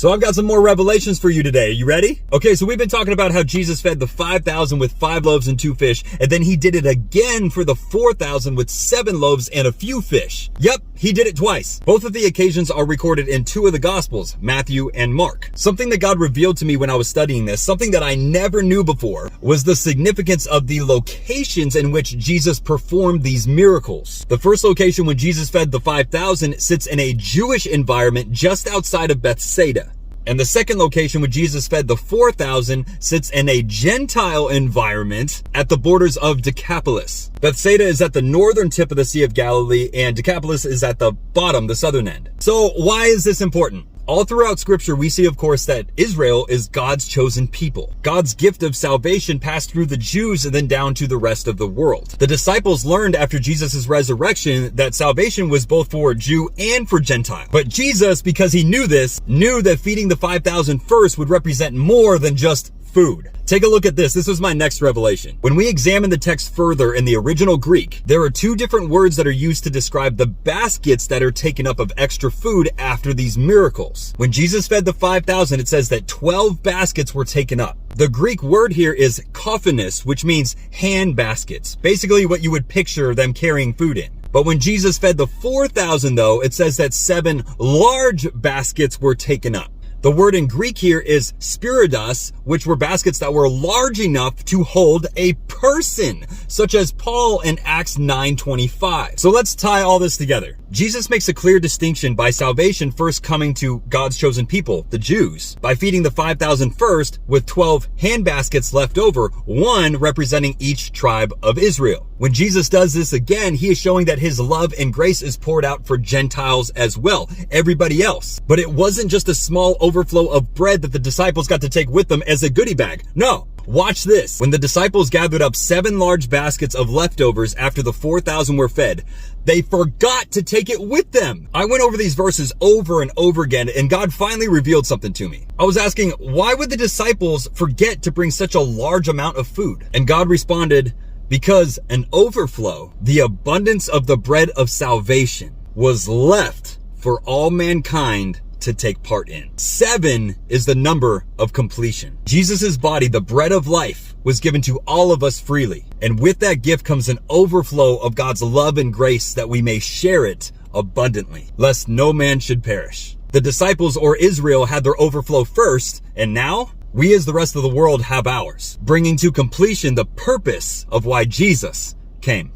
So I've got some more revelations for you today. You ready? Okay, so we've been talking about how Jesus fed the 5,000 with 5 loaves and 2 fish, and then he did it again for the 4,000 with 7 loaves and a few fish. Yep, he did it twice. Both of the occasions are recorded in 2 of the Gospels, Matthew and Mark. Something that God revealed to me when I was studying this, something that I never knew before, was the significance of the locations in which Jesus performed these miracles. The first location when Jesus fed the 5,000 sits in a Jewish environment just outside of Bethsaida. And the second location when Jesus fed the 4,000 sits in a Gentile environment at the borders of Decapolis. Bethsaida is at the northern tip of the Sea of Galilee, and Decapolis is at the bottom, the southern end. So why is this important? All throughout scripture, we see, of course, that Israel is God's chosen people. God's gift of salvation passed through the Jews and then down to the rest of the world. The disciples learned after Jesus' resurrection that salvation was both for Jew and for Gentile. But Jesus, because he knew this, knew that feeding the 5,000 first would represent more than just food. Take a look at this. This was my next revelation. When we examine the text further in the original Greek, there are 2 different words that are used to describe the baskets that are taken up of extra food after these miracles. When Jesus fed the 5,000, it says that 12 baskets were taken up. The Greek word here is kophanos, which means hand baskets. Basically what you would picture them carrying food in. But when Jesus fed the 4,000 though, it says that 7 large baskets were taken up. The word in Greek here is spiridos, which were baskets that were large enough to hold a person, such as Paul in Acts 9:25. So let's tie all this together. Jesus makes a clear distinction by salvation first coming to God's chosen people, the Jews, by feeding the 5,000 first with 12 hand baskets left over, 1 representing each tribe of Israel. When Jesus does this again, he is showing that his love and grace is poured out for Gentiles as well, everybody else. But it wasn't just a small overflow of bread that the disciples got to take with them as a goodie bag. No. Watch this. When the disciples gathered up 7 large baskets of leftovers after the 4,000 were fed, they forgot to take it with them. I went over these verses over and over again, and God finally revealed something to me. I was asking, why would the disciples forget to bring such a large amount of food? And God responded, because an overflow, the abundance of the bread of salvation, was left for all mankind to take part in. 7 is the number of completion. Jesus' body, the bread of life, was given to all of us freely. And with that gift comes an overflow of God's love and grace that we may share it abundantly, lest no man should perish. The disciples or Israel had their overflow first, and now we as the rest of the world have ours, bringing to completion the purpose of why Jesus came.